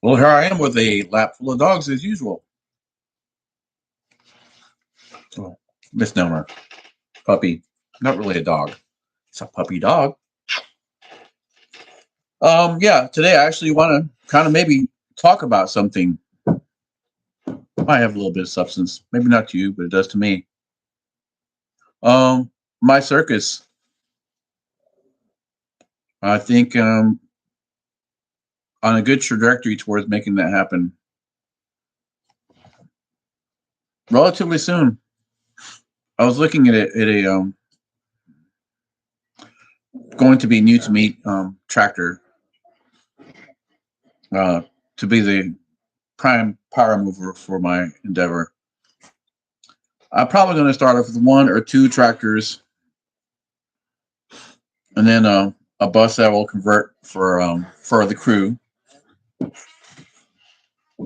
Well, here I am with a lap full of dogs as usual. Oh, misnomer. Puppy. Not really a dog. It's a puppy dog. Yeah, today I actually want to kind of maybe talk about something. Might have a little bit of substance. Maybe not to you, but it does to me. My circus. I think on a good trajectory towards making that happen relatively soon. I was looking at it at a going to be new to me tractor uh, to be the prime power mover for my endeavor. I'm probably going to start off with one or two tractors, and then a bus that will convert for the crew.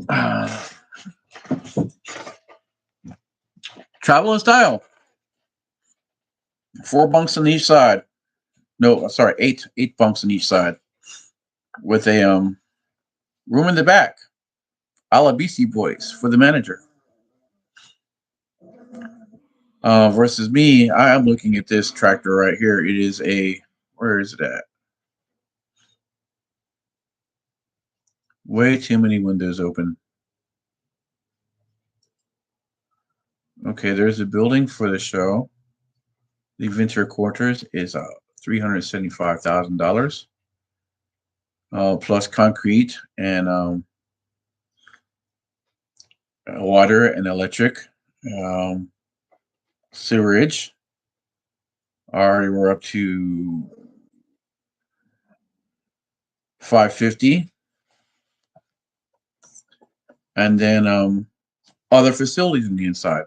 Uh, Travel in style. 4 bunks on each side. No, sorry, eight bunks on each side with a room in the back, a la BC Boys for the manager. Versus me, I am looking at this tractor right here. It is a where is it at? Way too many windows open. Okay, there's a building for the show. The winter quarters is $375,000 plus concrete and water and electric, um, sewerage. Already we're up to 550, and then other facilities in the inside.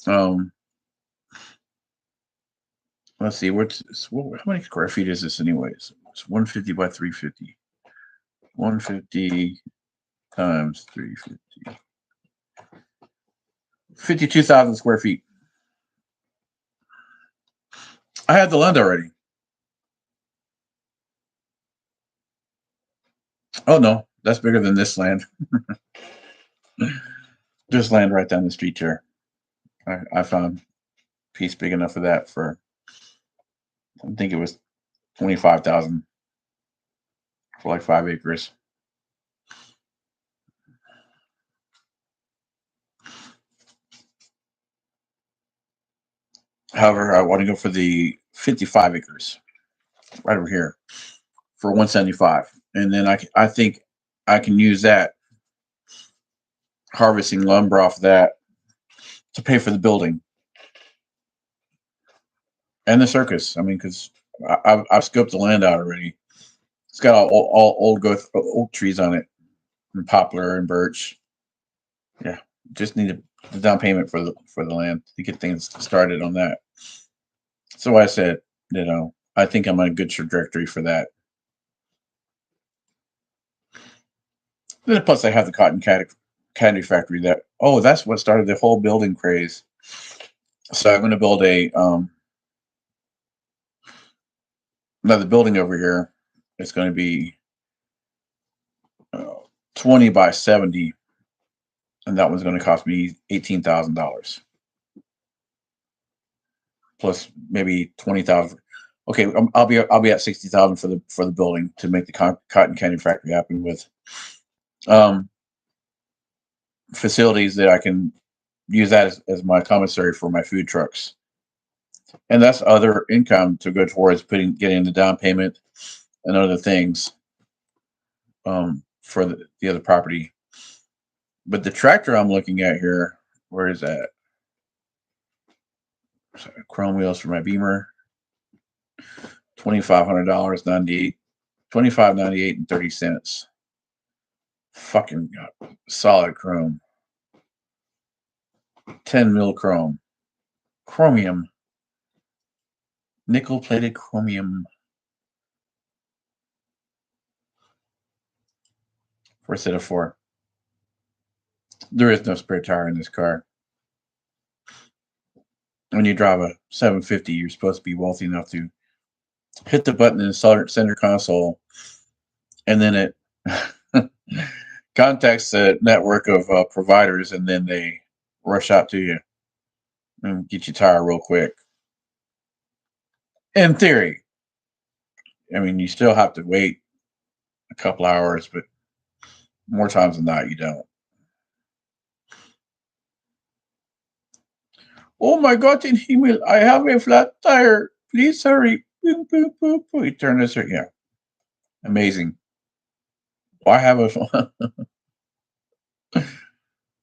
Um, let's see, how many square feet is this, anyways? It's 150 by 350. 150 times 350. 52,000 square feet. I had the land already. Oh no, that's bigger than this land. There's land right down the street here. I found a piece big enough for that for I think it was 25,000 for like 5 acres. However, I want to go for the 55 acres right over here for 175, and then I think I can use that harvesting lumber off that to pay for the building and the circus. I mean, because I've scoped the land out already. It's got all old growth oak trees on it, and poplar and birch. Yeah, just need the down payment for the land to get things started on that. So I said, I think I'm on a good trajectory for that. Then plus I have the candy factory that that's what started the whole building craze. So I'm going to build a another building over here. It's going to be uh, 20 by 70, and that one's going to cost me $18,000 plus maybe 20,000. Okay, I'll be at 60,000 for the building to make the cotton candy factory happen with um, facilities that I can use that as my commissary for my food trucks, and that's other income to go towards getting the down payment and other things for the other property. But the tractor I'm looking at here, where is that? Sorry, chrome wheels for my Beamer, $2,500, 98, 25.98 and 30 cents. Fucking solid chrome, 10 mil chrome, chromium, nickel plated chromium. For a set of four. There is no spare tire in this car. When you drive a 750, you're supposed to be wealthy enough to hit the button in the center console, and then it Contacts a network of providers, and then they rush out to you and get you tired real quick. In theory, I mean, you still have to wait a couple hours, but more times than not, you don't. Oh my God, in Himmel, I have a flat tire. Please hurry. Boom, boom, boom, boom. You turn this, yeah, amazing. Why have a?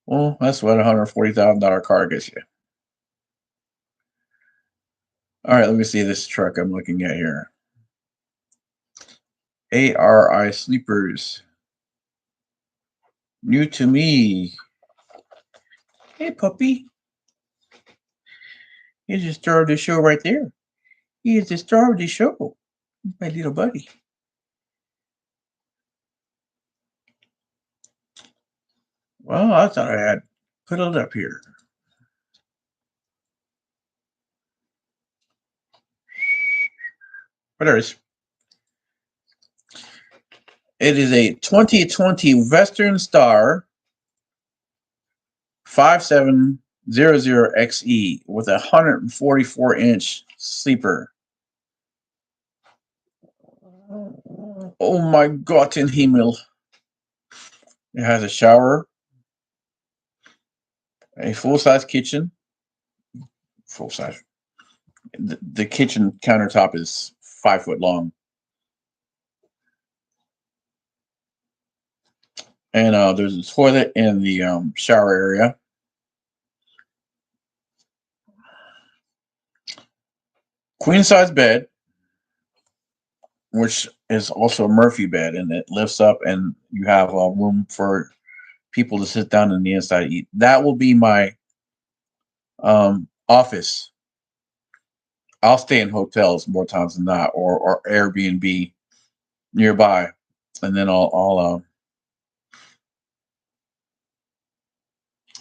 Well, that's what $140,000 car gets you. All right, let me see this truck I'm looking at here. ARI Sleepers. New to me. Hey, puppy. He's the star of the show right there. He is the star of the show. My little buddy. Well, I thought I had put it up here. But it is a 2020 Western Star 5700XE with a 144-inch sleeper. Oh my God, in Himmel. It has a shower, a full-size kitchen. Full-size. The kitchen countertop is 5 foot long. And there's a toilet in the shower area. Queen size bed, which is also a Murphy bed, and it lifts up, and you have a room for people to sit down in the inside and eat. That will be my office. I'll stay in hotels more times than not, or Airbnb nearby, and then I'll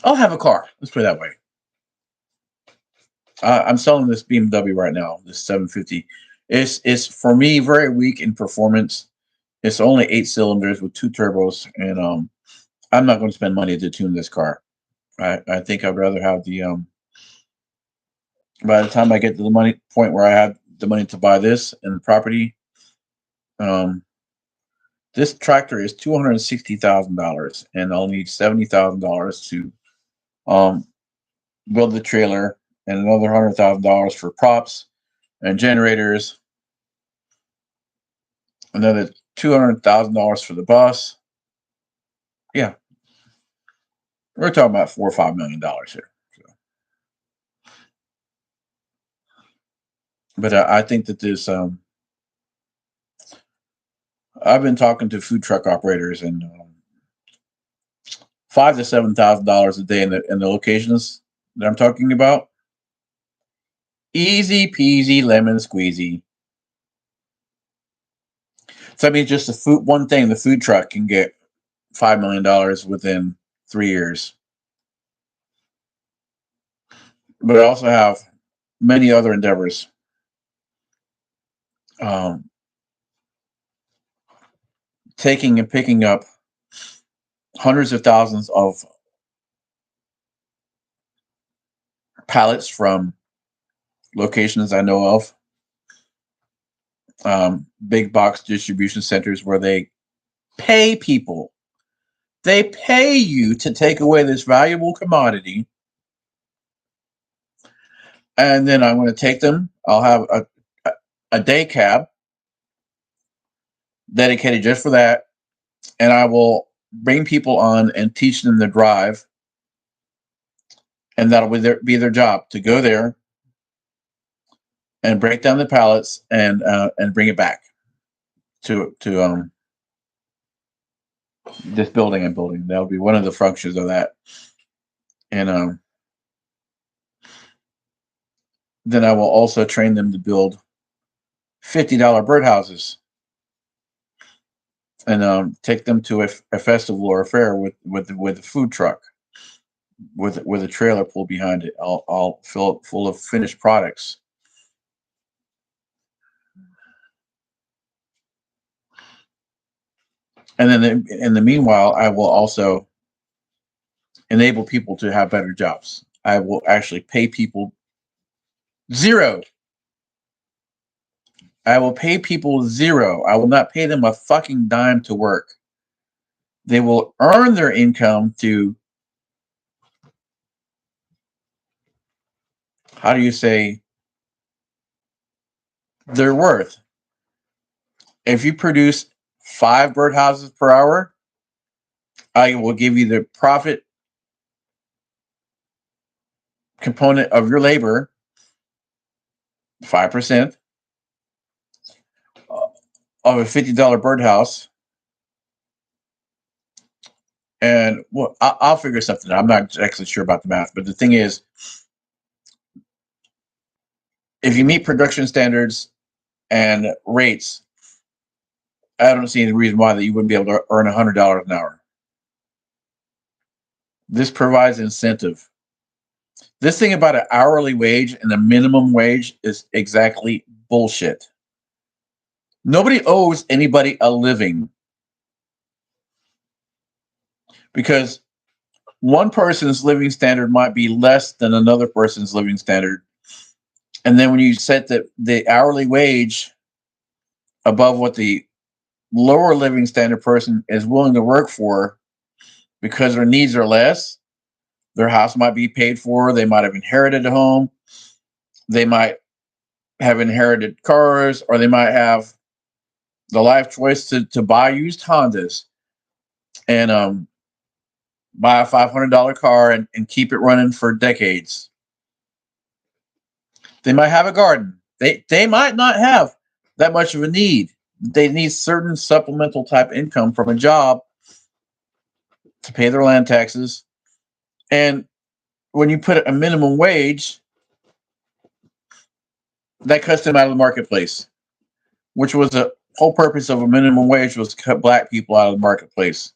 have a car. Let's put it that way. I'm selling this BMW right now, this 750. It's for me very weak in performance. It's only 8 cylinders with 2 turbos, and I'm not going to spend money to tune this car. I think I'd rather have the by the time I get to the money point where I have the money to buy this and the property, um, this tractor is $260,000, and I'll need $70,000 to um, build the trailer, and another $100,000 for props and generators, another $200,000 for the bus. Yeah, we're talking about $4 or $5 million here. So. But I think that this. I've been talking to food truck operators, and $5,000 to $7,000 a day in the locations that I'm talking about. Easy peasy lemon squeezy. So I mean, just the food. One thing, the food truck can get $5 million within 3 years. But I also have many other endeavors. Um, Taking and picking up hundreds of thousands of pallets from locations I know of, big box distribution centers where they pay people. They pay you to take away this valuable commodity, and then I'm going to take them. I'll have a day cab dedicated just for that, and I will bring people on and teach them to drive, and that'll be their job to go there and break down the pallets and bring it back to this building I'm building. That'll be one of the functions of that, and then I will also train them to build $50 birdhouses and take them to a festival or a fair with a food truck with a trailer pull behind it. I'll fill it full of finished products. And then in the meanwhile, I will also enable people to have better jobs. I will actually pay people zero. I will pay people zero. I will not pay them a fucking dime to work. They will earn their income through, how do you say, their worth. If you produce 5 birdhouses per hour, I will give you the profit component of your labor, 5% of a $50 birdhouse. And well, I'll figure something out. I'm not actually sure about the math, but the thing is, if you meet production standards and rates, I don't see any reason why that you wouldn't be able to earn $100 an hour. This provides incentive. This thing about an hourly wage and a minimum wage is exactly bullshit. Nobody owes anybody a living because one person's living standard might be less than another person's living standard. And then when you set the hourly wage above what the lower living standard person is willing to work for because their needs are less, their house might be paid for, they might have inherited a home, they might have inherited cars, or they might have the life choice to buy used Hondas and buy a $500 car and keep it running for decades. They might have a garden. They might not have that much of a need. They need certain supplemental type income from a job to pay their land taxes. And when you put a minimum wage, that cuts them out of the marketplace, which was the whole purpose of a minimum wage, was to cut black people out of the marketplace.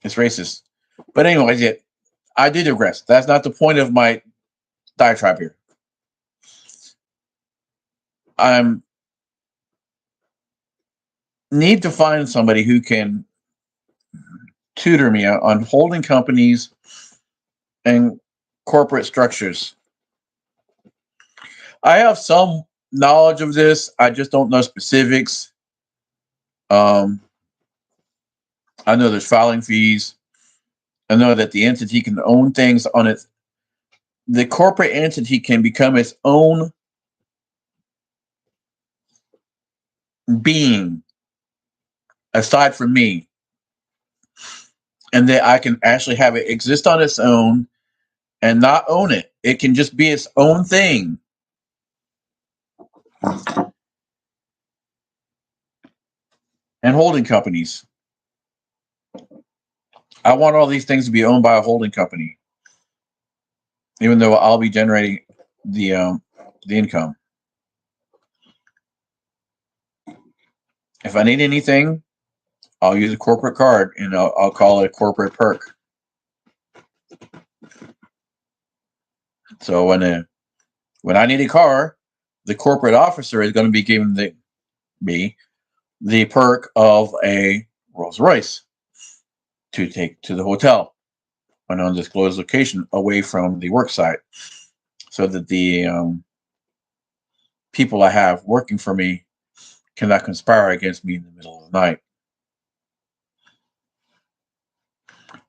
It's racist. But anyways, yeah, I do digress. That's not the point of my diatribe here. I need to find somebody who can tutor me on holding companies and corporate structures. I have some knowledge of this. I just don't know specifics. I know there's filing fees. I know that the entity can own things on its. The corporate entity can become its own being aside from me, and that I can actually have it exist on its own and not own it. It can just be its own thing. And holding companies. I want all these things to be owned by a holding company, even though I'll be generating the income. If I need anything, I'll use a corporate card and I'll call it a corporate perk. So when I need a car, the corporate officer is going to be giving me the perk of a Rolls Royce to take to the hotel, an undisclosed location away from the work site, so that the people I have working for me cannot conspire against me in the middle of the night.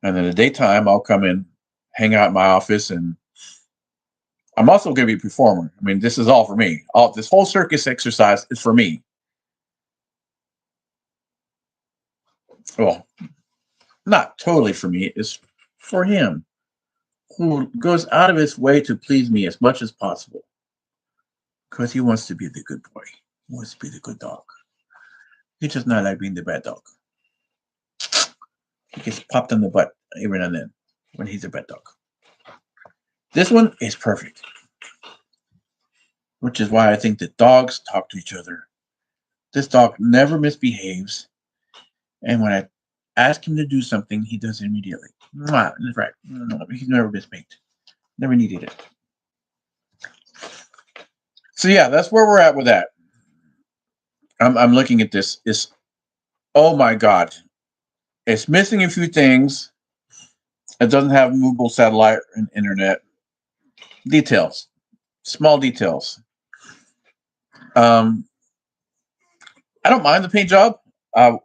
And in the daytime, I'll come in, hang out in my office, and I'm also going to be a performer. I mean, this is all for me. This whole circus exercise is for me. Well, not totally for me. It's for him, who goes out of his way to please me as much as possible. Because he wants to be the good boy. He wants to be the good dog. He does not like being the bad dog. He gets popped on the butt every now and then when he's a bad dog. This one is perfect. Which is why I think that dogs talk to each other. This dog never misbehaves. And when I ask him to do something, he does it immediately. That's right. He's never misbehaved. Never needed it. So yeah, that's where we're at with that. I'm looking at this. It's, oh my God. It's missing a few things. It doesn't have movable satellite and internet. Details. Small details. Um, I don't mind the paint job. Of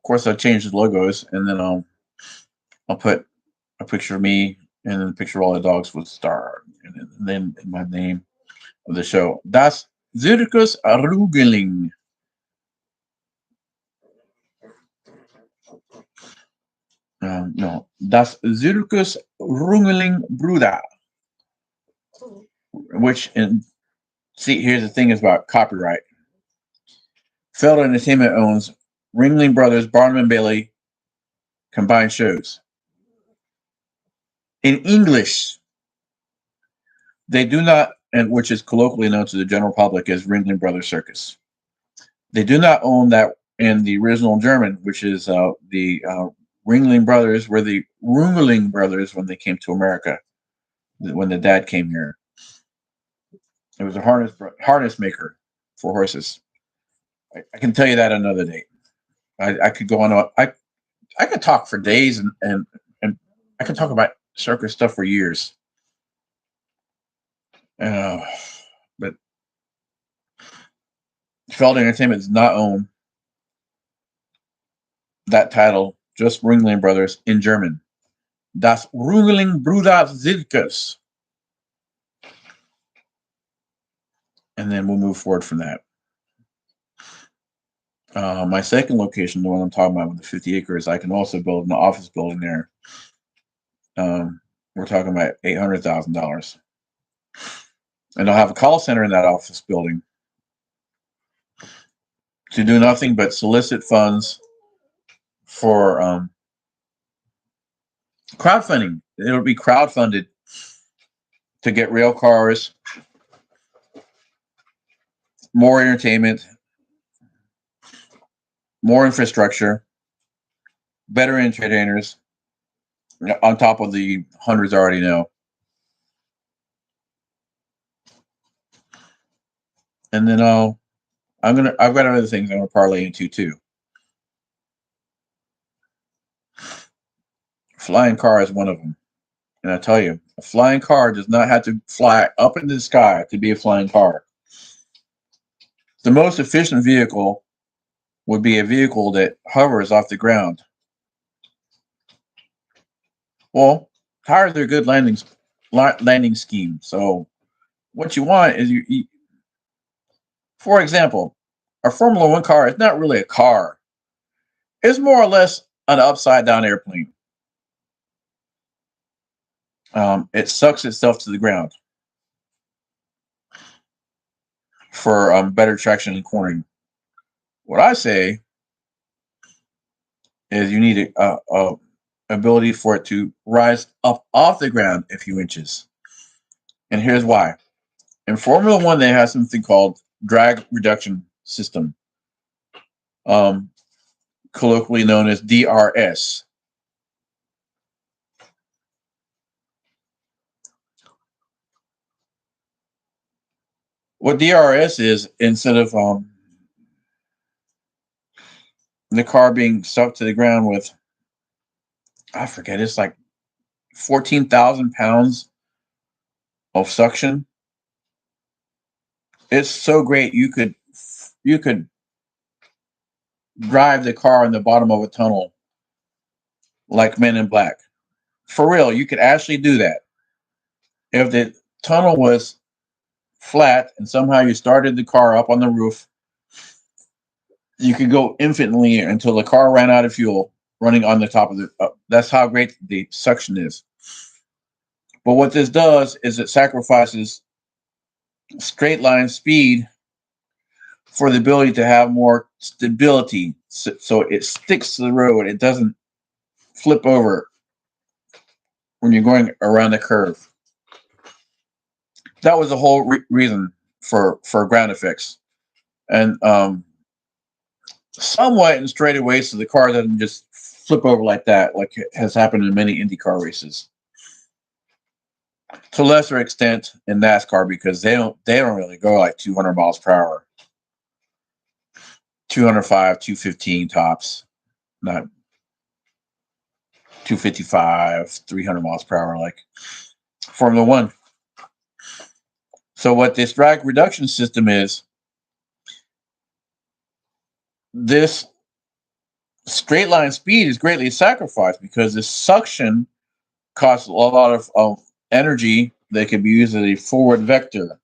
course, I'll change the logos, and then I'll put a picture of me and then a picture of all the dogs with star, and then my name of the show. Das Zirkus Ruengeling. No, Das Zirkus Ruengeling Bruder. Which, and see, here's the thing is about copyright. Feld Entertainment owns Ringling Brothers, Barnum and Bailey combined shows. In English, they do not, and which is colloquially known to the general public as Ringling Brothers Circus. They do not own that in the original German, which is the Ringling Brothers were the Ruengeling Brothers when they came to America, when the dad came here. It was a harness maker for horses. I can tell you that another day. I could go on. I could talk for days and I could talk about circus stuff for years. Uh, but Feld Entertainment does not own that title, just Ringling Brothers in German. Das Ruengeling Bruder Zirkus. And then we'll move forward from that. My second location, the one I'm talking about with the 50 acres, I can also build an office building there. We're talking about $800,000. And I'll have a call center in that office building to do nothing but solicit funds for crowdfunding. It'll be crowdfunded to get rail cars, more entertainment, more infrastructure, better entertainers, on top of the hundreds I already know. And then I've got other things I'm gonna parlay into too. Flying car is one of them. And I tell you, a flying car does not have to fly up into the sky to be a flying car. The most efficient vehicle would be a vehicle that hovers off the ground. Well, tires are a good landing scheme. So what you want is for example, a Formula One car is not really a car. It's more or less an upside down airplane. It sucks itself to the ground for better traction and cornering. What I say is you need a ability for it to rise up off the ground a few inches. And here's why. In Formula One, they have something called drag reduction system, colloquially known as DRS. What DRS is, instead of the car being stuck to the ground with, I forget, it's like 14,000 pounds of suction. It's so great you could drive the car in the bottom of a tunnel like Men in Black. For real, you could actually do that. If the tunnel was flat and somehow you started the car up on the roof, you could go infinitely until the car ran out of fuel running on the top of the. That's how great the suction is. But what this does is it sacrifices straight line speed for the ability to have more stability, so it sticks to the road. It doesn't flip over when you're going around the curve. That was the whole reason for ground effects, and somewhat in straightaways, so the car doesn't just flip over like that, like has happened in many IndyCar races. To a lesser extent in NASCAR because they don't really go like 200 miles per hour. 205, 215 tops, not 255, 300 miles per hour like Formula One. So what this drag reduction system is, this straight line speed is greatly sacrificed because this suction costs a lot of energy that can be used as a forward vector.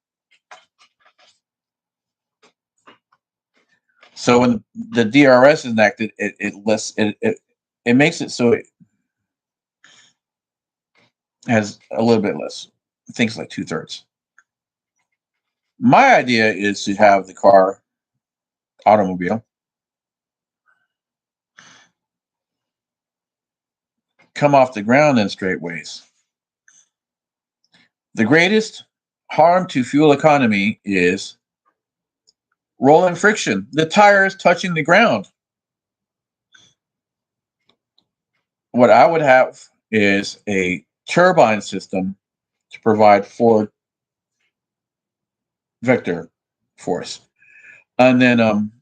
So when the DRS is enacted, it makes it so it has a little bit less. I think it's like 2/3. My idea is to have the car automobile come off the ground in straightways. The greatest harm to fuel economy is rolling friction, the tires touching the ground. What I would have is a turbine system to provide forward vector force. And then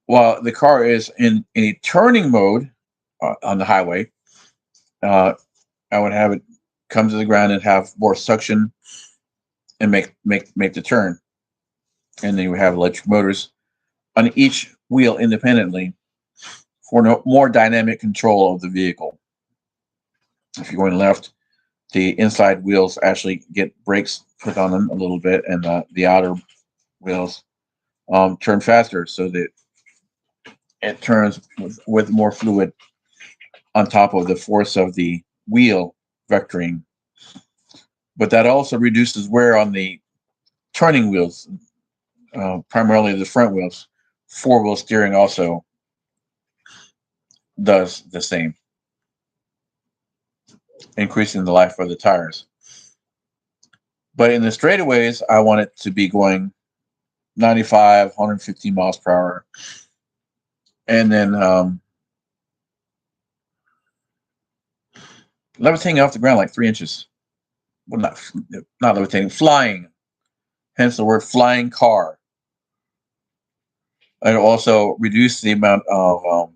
while the car is in a turning mode on the highway, I would have it come to the ground and have more suction and make the turn. And then you have electric motors on each wheel independently for more dynamic control of the vehicle. If you're going left, the inside wheels actually get brakes put on them a little bit, and the outer wheels turn faster so that it turns with more fluid on top of the force of the wheel vectoring. But that also reduces wear on the turning wheels, primarily the front wheels. Four-wheel steering also does the same, increasing the life of the tires. But in the straightaways, I want it to be going 95, 150 miles per hour. And then levitating off the ground like 3 inches. Well, not levitating, flying. Hence the word flying car. And also reduce the amount of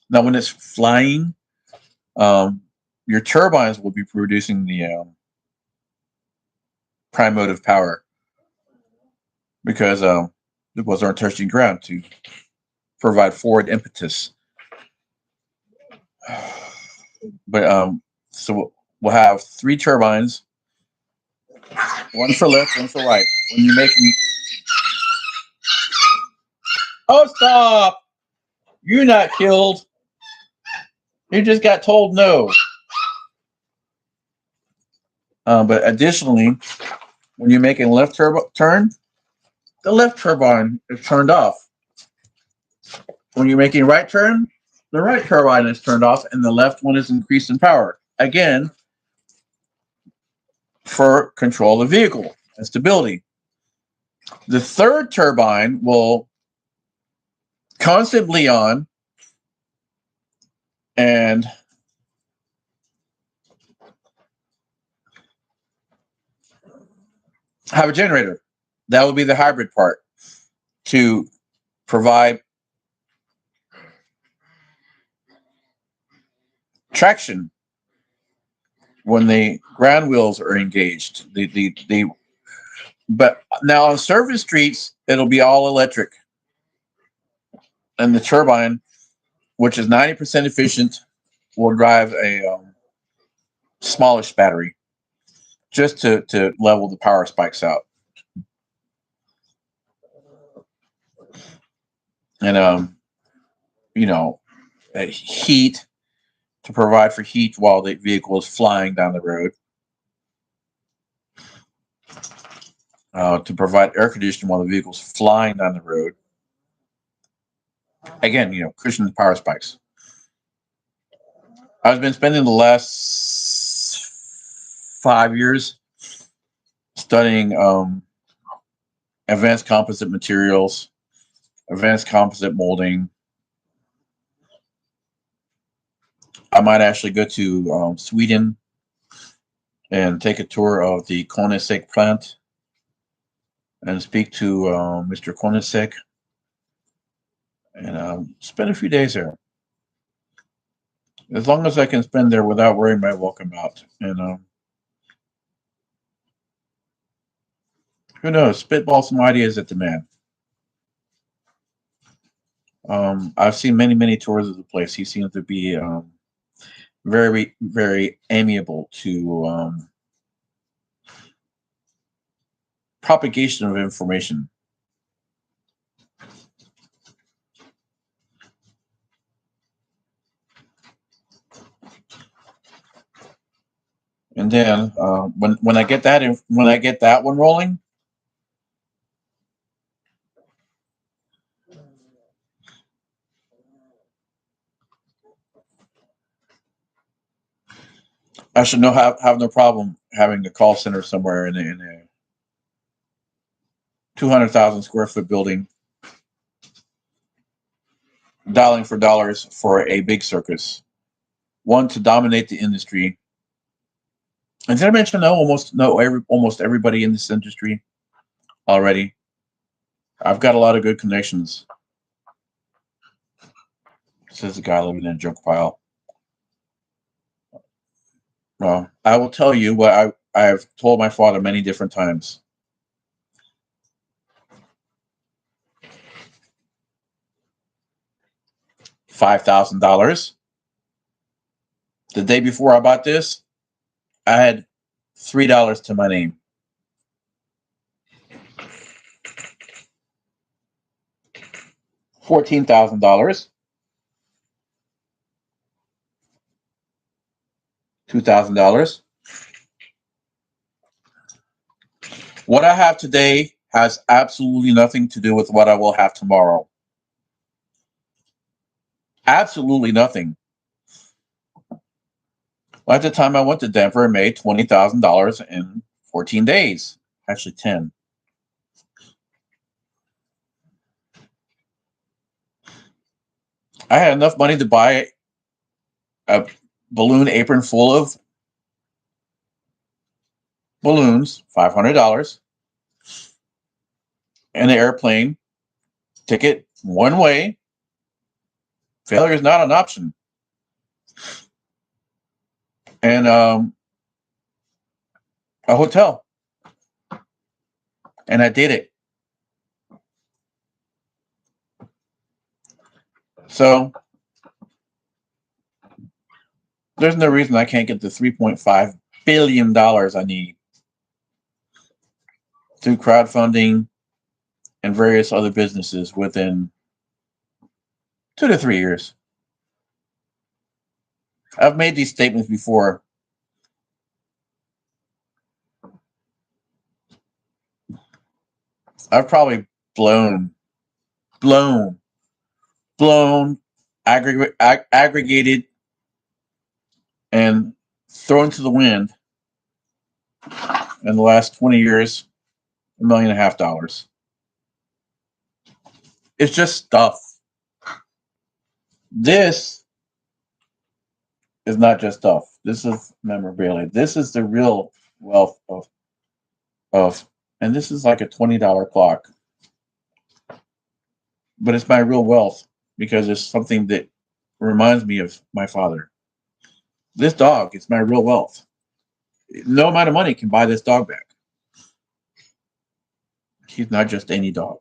now when it's flying, your turbines will be producing the prime motive power because the wheels aren't touching ground to provide forward impetus. But so we'll have 3 turbines, one for left, one for right. When you're making, oh stop! You're not killed. You just got told no. But additionally, when you're making left turn, the left turbine is turned off. When you're making right turn, the right turbine is turned off, and the left one is increased in power. Again, for control of the vehicle and stability. The third turbine will constantly on and have a generator. That will be the hybrid part to provide traction when the ground wheels are engaged. But now on surface streets, it'll be all electric. And the turbine, which is 90% efficient, will drive a smallish battery just to level the power spikes out. And, heat to provide for heat while the vehicle is flying down the road. To provide air conditioning while the vehicle's flying down the road. Again, cushion the power spikes. I've been spending the last 5 years studying advanced composite materials, advanced composite molding. I might actually go to Sweden and take a tour of the Koenigsegg plant and speak to Mr. Koenigsegg and spend a few days there. As long as I can spend there without worrying my welcome out. And who knows? Spitball some ideas at the man. I've seen many, many tours of the place. He seems to be very, very amiable to propagation of information. And then when I get that when I get that one rolling, I should know have no problem having a call center somewhere in a 200,000 square foot building, dialing for dollars for a big circus, one to dominate the industry. And did I mention almost everybody in this industry already? I've got a lot of good connections. Says the guy living in a junk pile. Well, I will tell you what I have told my father many different times. $5,000. The day before I bought this, I had $3 to my name. $14,000. $2,000. What I have today has absolutely nothing to do with what I will have tomorrow. Absolutely nothing. At the time I went to Denver, I made $20,000 in 14 days. Actually, 10. I had enough money to buy a balloon apron full of balloons, $500, and an airplane ticket one way. Failure is not an option. And a hotel. And I did it. So there's no reason I can't get the $3.5 billion I need through crowdfunding and various other businesses within 2 to 3 years. I've made these statements before. I've probably blown, blown, aggregated, and thrown to the wind in the last 20 years, $1.5 million. It's just stuff. This is not just stuff. This is memorabilia. This is the real wealth of, and this is like a $20 clock, but it's my real wealth because it's something that reminds me of my father. This dog is my real wealth. No amount of money can buy this dog back. He's not just any dog.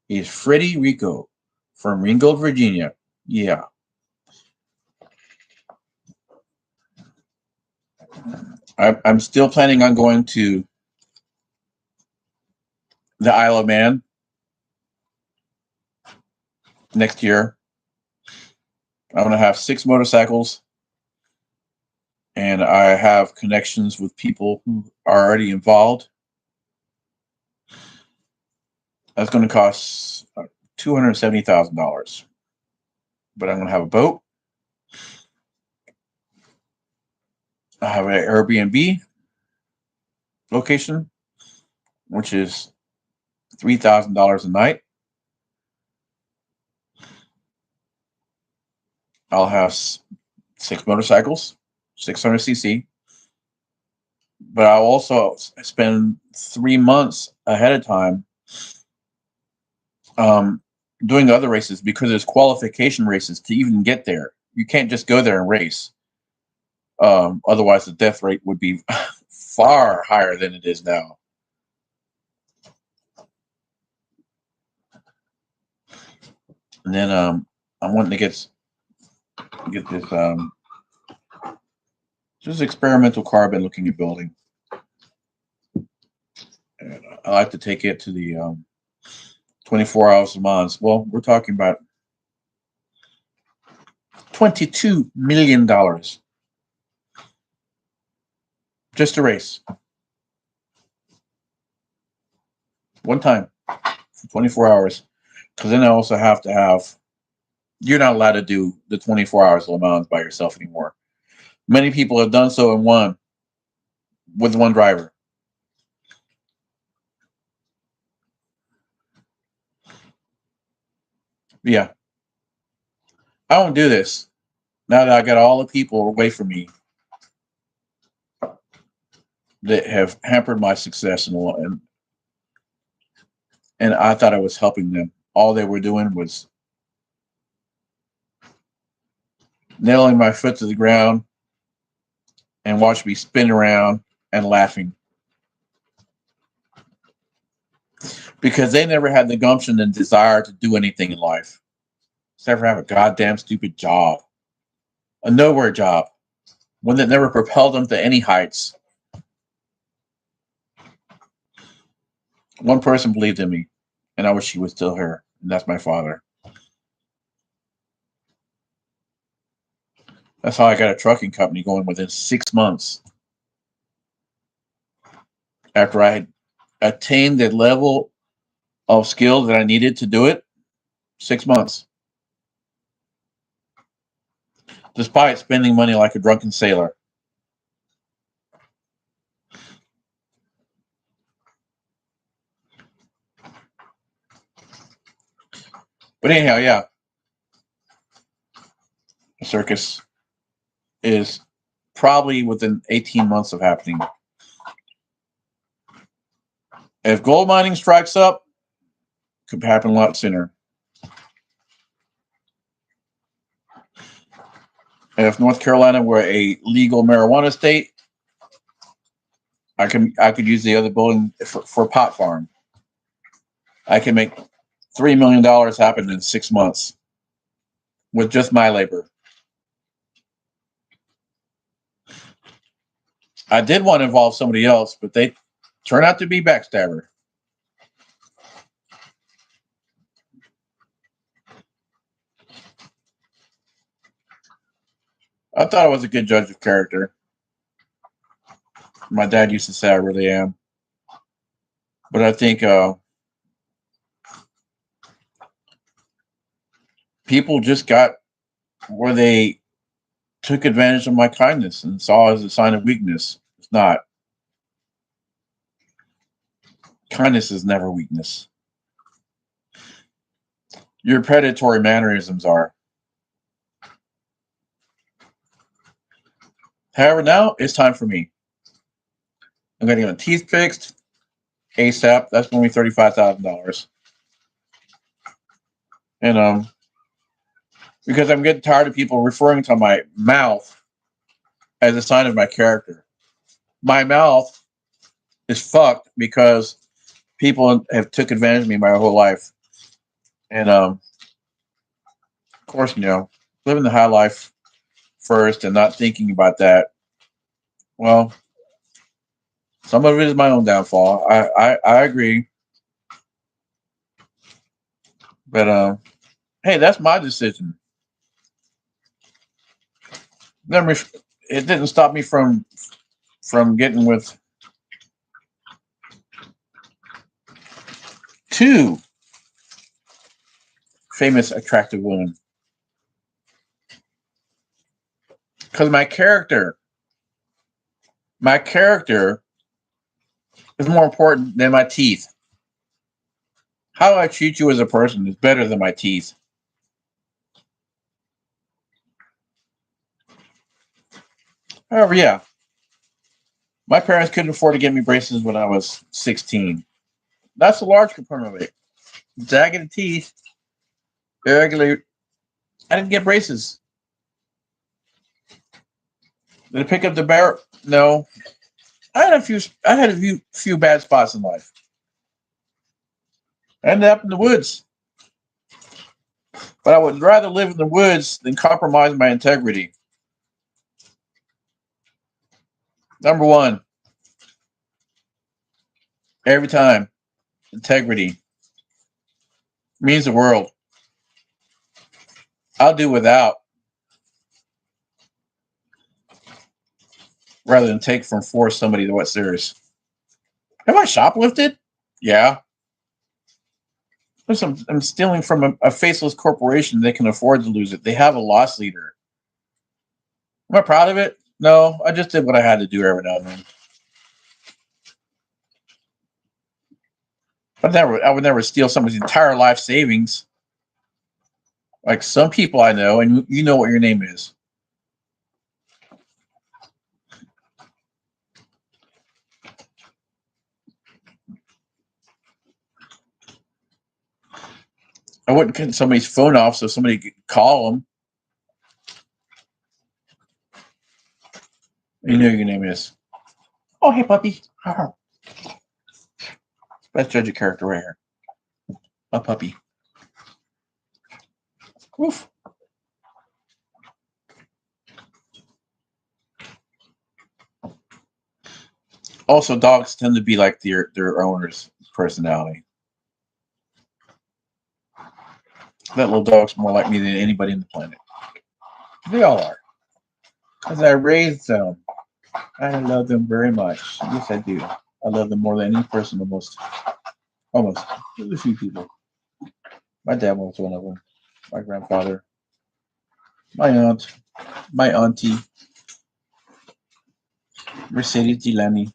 He's Freddie Rico from Ringgold, Virginia. Yeah. I'm still planning on going to the Isle of Man next year. I'm going to have 6 motorcycles, and I have connections with people who are already involved. That's going to cost $270,000. But I'm going to have a boat. I have an Airbnb location, which is $3,000 a night. I'll have 6 motorcycles, 600cc. But I'll also spend 3 months ahead of time doing the other races because there's qualification races to even get there. You can't just go there and race. Otherwise, the death rate would be far higher than it is now. And then I'm wanting to get this just experimental car I've been looking at building. And I like to take it to the 24 hours a month. Well, we're talking about $22 million just a race. One time for 24 hours. Because then I also have to have, you're not allowed to do the 24 hours Le Mans by yourself anymore. Many people have done so in one, with one driver. Yeah. I don't do this. Now that I got all the people away from me that have hampered my success and I thought I was helping them. All they were doing was nailing my foot to the ground and watch me spin around and laughing. Because they never had the gumption and desire to do anything in life. Except for have a goddamn stupid job. A nowhere job. One that never propelled them to any heights. One person believed in me, and I wish he was still here, and that's my father. That's how I got a trucking company going within 6 months. After I had attained the level of skill that I needed to do it, 6 months. Despite spending money like a drunken sailor. But anyhow, yeah. The circus is probably within 18 months of happening. If gold mining strikes up, it could happen a lot sooner. And if North Carolina were a legal marijuana state, I could use the other building for a pot farm. I can make $3 million happen in 6 months with just my labor. I did want to involve somebody else, but they turned out to be backstabber. I thought I was a good judge of character. My dad used to say I really am. But I think people just got where they took advantage of my kindness and saw it as a sign of weakness. It's not. Kindness is never weakness. Your predatory mannerisms are. However, now it's time for me. I'm going to get my teeth fixed ASAP. That's going to be $35,000. And because I'm getting tired of people referring to my mouth as a sign of my character. My mouth is fucked because people have took advantage of me my whole life. And of course, living the high life first and not thinking about that. Well, some of it is my own downfall. I agree. But hey, that's my decision. It didn't stop me from getting with two famous, attractive women. Because my character is more important than my teeth. How I treat you as a person is better than my teeth. However, yeah, my parents couldn't afford to get me braces when I was 16. That's a large component of it. Jagged teeth Irregular. I didn't get braces. Did I pick up the barrel? No. I had a few. I had a few bad spots in life. I ended up in the woods, but I would rather live in the woods than compromise my integrity. Number one, every time, integrity means the world. I'll do without rather than take from force somebody to what's theirs. Have I shoplifted? Yeah. I'm stealing from a faceless corporation. They can afford to lose it. They have a loss leader. Am I proud of it? No. I just did what I had to do every now and then. But I would never steal somebody's entire life savings. Like some people I know, and you know what your name is. I wouldn't cut somebody's phone off so somebody could call them. You know your name is. Oh, hey, puppy. Best judge of character right here. A puppy. Woof. Also, dogs tend to be like their owner's personality. That little dog's more like me than anybody on the planet. They all are. As I raised them, I love them very much. Yes, I do. I love them more than any person almost. There's a few people. My dad was one of them. My grandfather. My aunt. My auntie. Mercedes Delaney.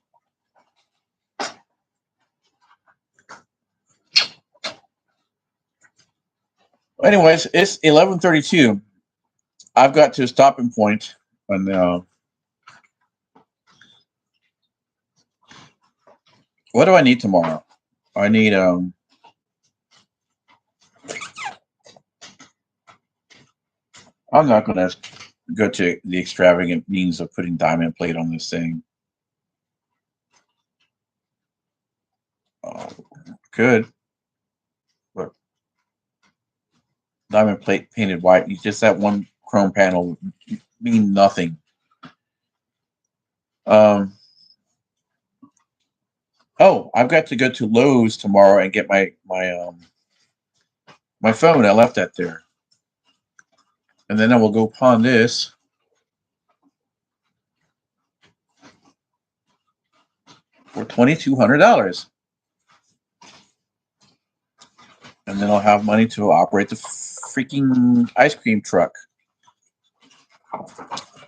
Anyways, it's 11:32. I've got to a stopping point, and what do I need tomorrow? I need I'm not going to go to the extravagant means of putting diamond plate on this thing. Oh, good. But diamond plate painted white. Just that one chrome panel mean nothing. Oh, I've got to go to Lowe's tomorrow and get my phone. I left that there, and then I will go pawn this. For $2,200, and then I'll have money to operate the freaking ice cream truck.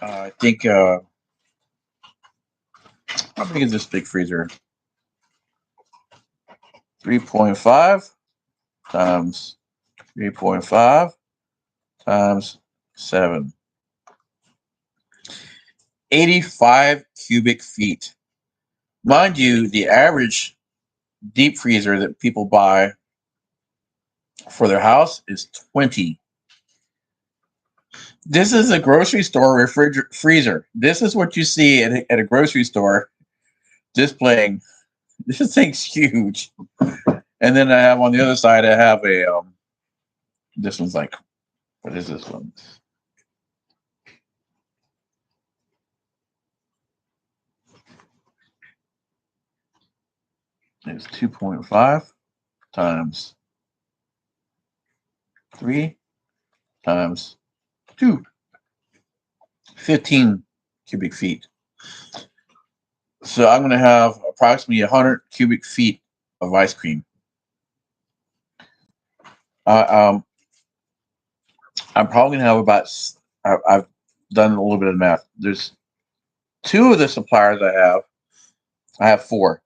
I think how big is this big freezer? 3.5 times 3.5 times 7. 85 cubic feet. Mind you, the average deep freezer that people buy for their house is 20. This is a grocery store freezer. This is what you see at a grocery store displaying. This thing's huge. And then I have on the other side, I have a, this one's like, what is this one? It's 2.5 times 3 times 2. 15 cubic feet. So I'm going to have approximately 100 cubic feet of ice cream. I'm probably going to have about, I've done a little bit of math. There's 2 of the suppliers I have. I have 4.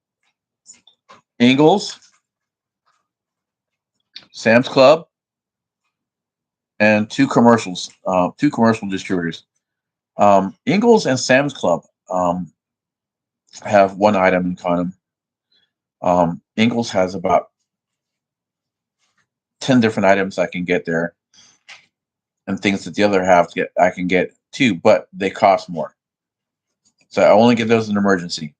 Ingles, Sam's Club, and 2 commercials, 2 commercial distributors. Ingles and Sam's Club have one item in common. Ingles has about 10 different items I can get there. and things that the other half get I can get too, but they cost more. So I only get those in emergency.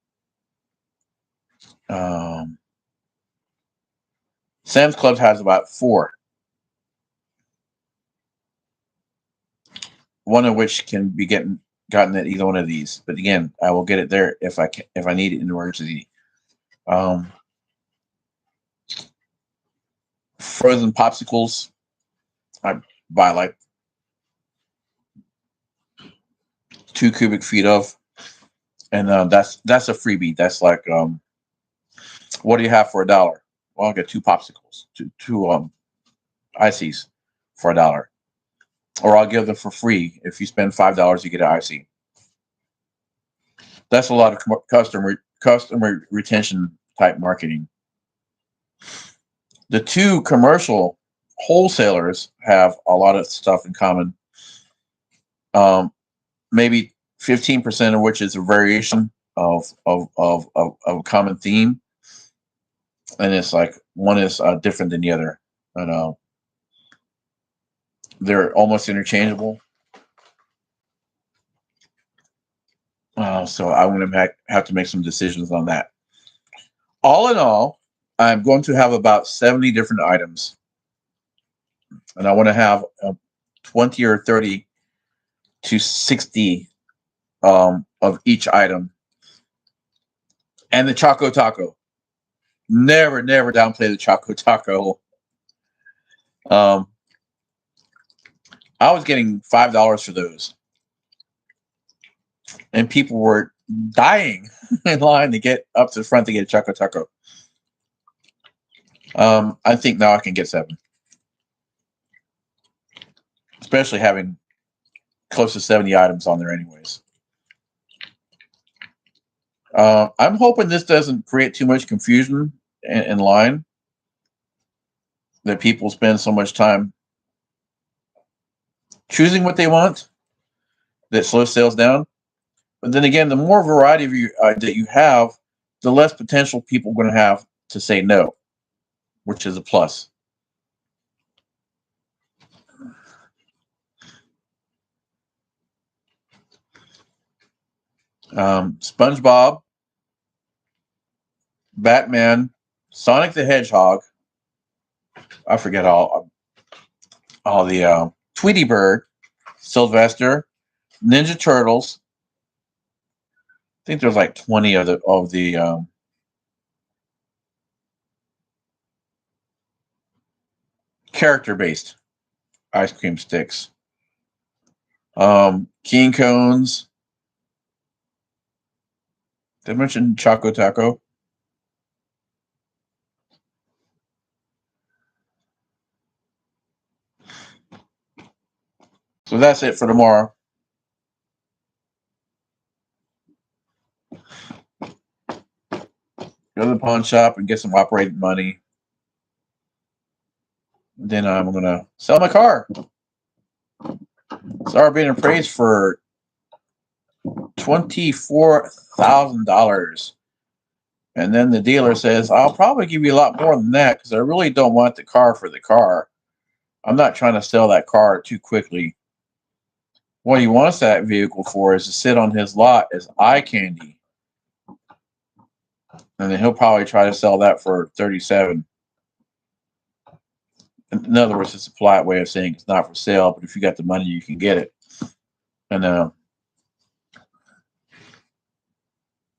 Um, Sam's Club has about 4, one of which can be gotten at either one of these. But again, I will get it there if I need it in emergency. Um, Frozen popsicles, I buy like 2 cubic feet of, and that's a freebie. That's like, what do you have for $1? Well, I'll get 2 popsicles, two ices for $1, or I'll give them for free. If you spend $5, you get an icy. That's a lot of customer retention type marketing. The 2 commercial wholesalers have a lot of stuff in common. Maybe 15% of which is a variation of a common theme, and it's like one is different than the other, and they're almost interchangeable. So I'm going to have to make some decisions on that. All in all, I'm going to have about 70 different items, and I want to have 20 or 30 to 60 of each item. And the Choco Taco. Never downplay the Choco Taco. I was getting $5 for those, and people were dying in line to get up to the front to get a Choco Taco. I think now I can get 7, especially having close to 70 items on there, anyways. I'm hoping this doesn't create too much confusion in line, that people spend so much time choosing what they want that slows sales down. But then again, the more variety of that you have, the less potential people are going to have to say no, which is a plus. SpongeBob, Batman, Sonic the Hedgehog. I forget all the Tweety Bird, Sylvester, Ninja Turtles. I think there's like 20 of the character-based ice cream sticks. King Cones. Did I mention Choco Taco? So that's it for tomorrow. Go to the pawn shop and get some operating money. Then I'm going to sell my car. It's already been appraised for $24,000. And then the dealer says, I'll probably give you a lot more than that because I really don't want the car for the car. I'm not trying to sell that car too quickly. What he wants that vehicle for is to sit on his lot as eye candy. And then he'll probably try to sell that for 37. In other words, it's a polite way of saying it's not for sale, but if you got the money, you can get it. And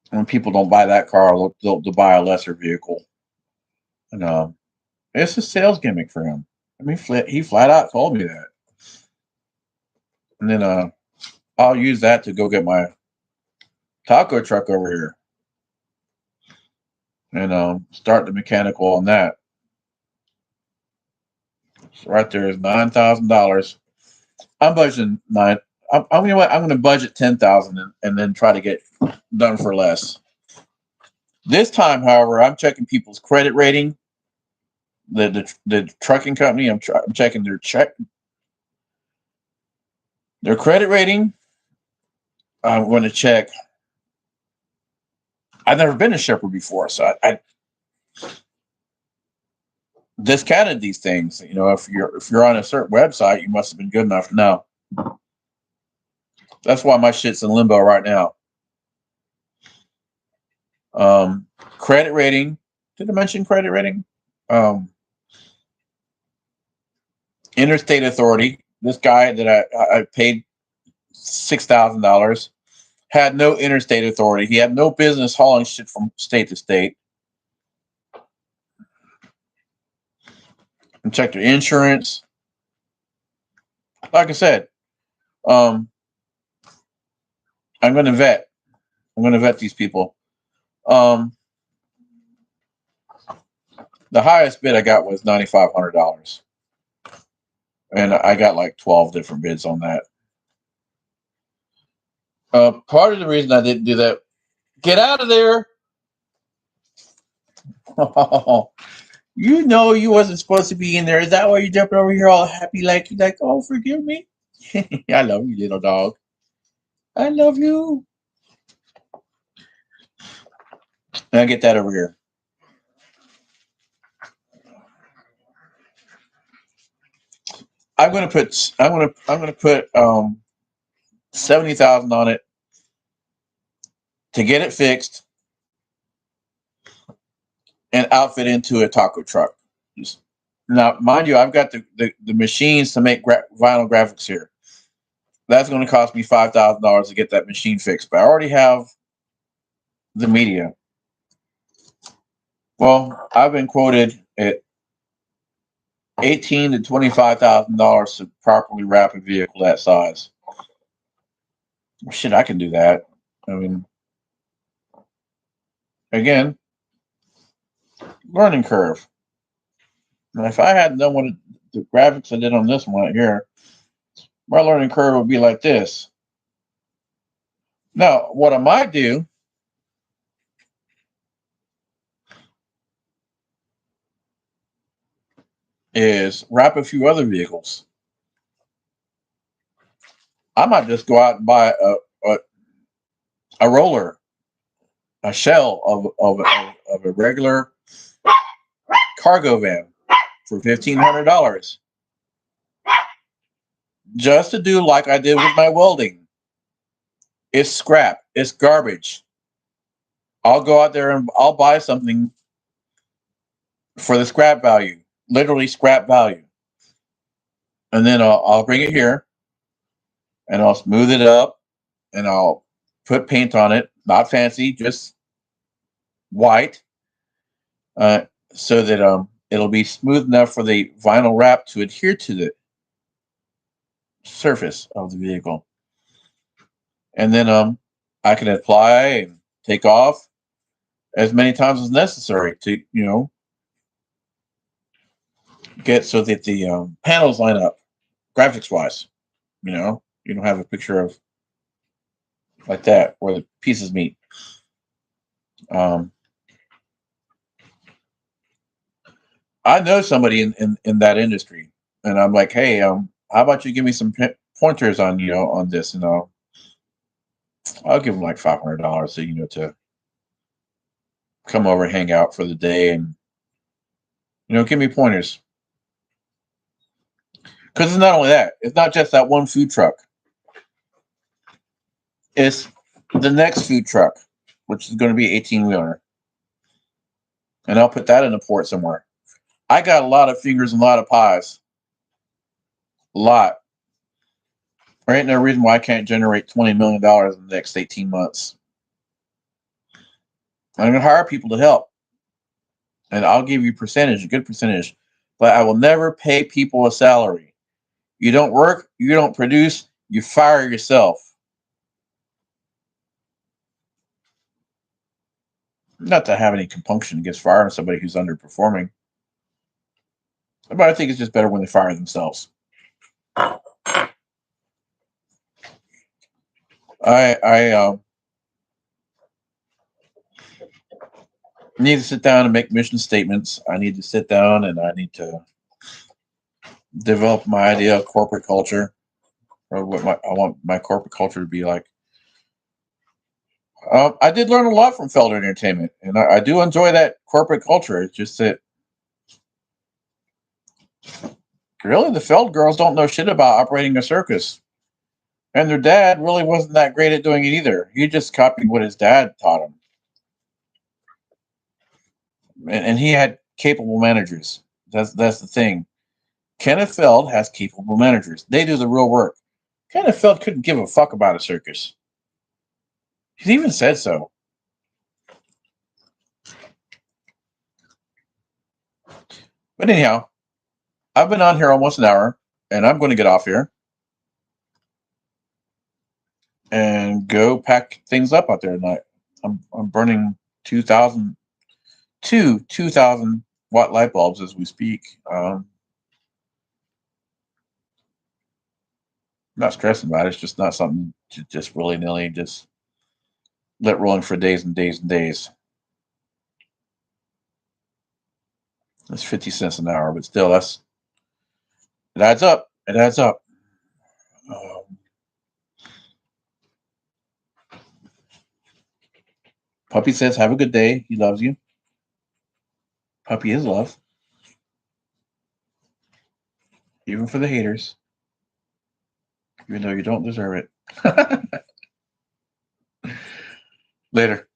when people don't buy that car, they'll buy a lesser vehicle. And it's a sales gimmick for him. I mean, he flat out told me that. And then I'll use that to go get my taco truck over here and start the mechanical on that. So right there is $9,000. I'm budgeting nine. I'm going to budget 10,000 and then try to get done for less. This time, however, I'm checking people's credit rating. The trucking company, I'm checking their credit rating. I'm going to check. I've never been a shipper before, so discounted these things. If you're on a certain website, you must have been good enough to know. That's why my shit's in limbo right now. Credit rating. Did I mention credit rating? Interstate Authority. This guy that I paid $6,000 had no interstate authority. He had no business hauling shit from state to state. And check their insurance. Like I said, I'm going to vet. I'm going to vet these people. The highest bid I got was $9,500. And I got like 12 different bids on that. Part of the reason I didn't do that, get out of there. You wasn't supposed to be in there. Is that why you jumping over here all happy like you like, oh, forgive me? I love you, little dog. I love you. And I get that over here. I'm gonna put 70,000 on it to get it fixed and outfit into a taco truck. Now, mind you, I've got the machines to make vinyl graphics here. That's going to cost me $5,000 to get that machine fixed, but I already have the media. Well, I've been quoted at $18,000 to $25,000 to properly wrap a vehicle that size. Shit, I can do that. I mean, again, learning curve. And if I hadn't done what the graphics I did on this one right here, my learning curve would be like this. Now, what I might do is wrap a few other vehicles. I might just go out and buy a roller, a shell of a regular cargo van for $1,500, just to do like I did with my welding. It's scrap. It's garbage. I'll go out there and I'll buy something for the scrap value, literally scrap value, and then I'll bring it here and I'll smooth it up and I'll put paint on it, not fancy, just white, so that it'll be smooth enough for the vinyl wrap to adhere to the surface of the vehicle. And then I can apply and take off as many times as necessary to, get so that the panels line up graphics wise. You don't have a picture of like that where the pieces meet. I know somebody in that industry, and I'm like, hey, how about you give me some pointers on on this, and I'll give them like $500, so to come over and hang out for the day, and give me pointers. Because it's not only that; it's not just that one food truck. It's the next food truck, which is going to be 18-wheeler, and I'll put that in a port somewhere. I got a lot of fingers and a lot of pies. A lot. There ain't no reason why I can't generate $20 million in the next 18 months. I'm going to hire people to help. And I'll give you a good percentage. But I will never pay people a salary. You don't work, you don't produce, you fire yourself. Not to have any compunction against firing somebody who's underperforming. But I think it's just better when they fire themselves. I need to sit down and make mission statements. I need to sit down and I need to develop my idea of corporate culture, or what I want my corporate culture to be like. I did learn a lot from Felder Entertainment, and I do enjoy that corporate culture. It's just that Really, the Feld girls don't know shit about operating a circus. And their dad really wasn't that great at doing it either. He just copied what his dad taught him. And he had capable managers. That's the thing. Kenneth Feld has capable managers. They do the real work. Kenneth Feld couldn't give a fuck about a circus. He even said so. But anyhow, I've been on here almost an hour, and I'm going to get off here and go pack things up out there tonight. I'm burning 2,000 watt light bulbs as we speak. Not stressing about it. It's just not something to just willy nilly just let rolling for days and days and days. That's 50 cents an hour, but still, it adds up. It adds up. Puppy says, "Have a good day. He loves you." Puppy is love, even for the haters, even though you don't deserve it. Later.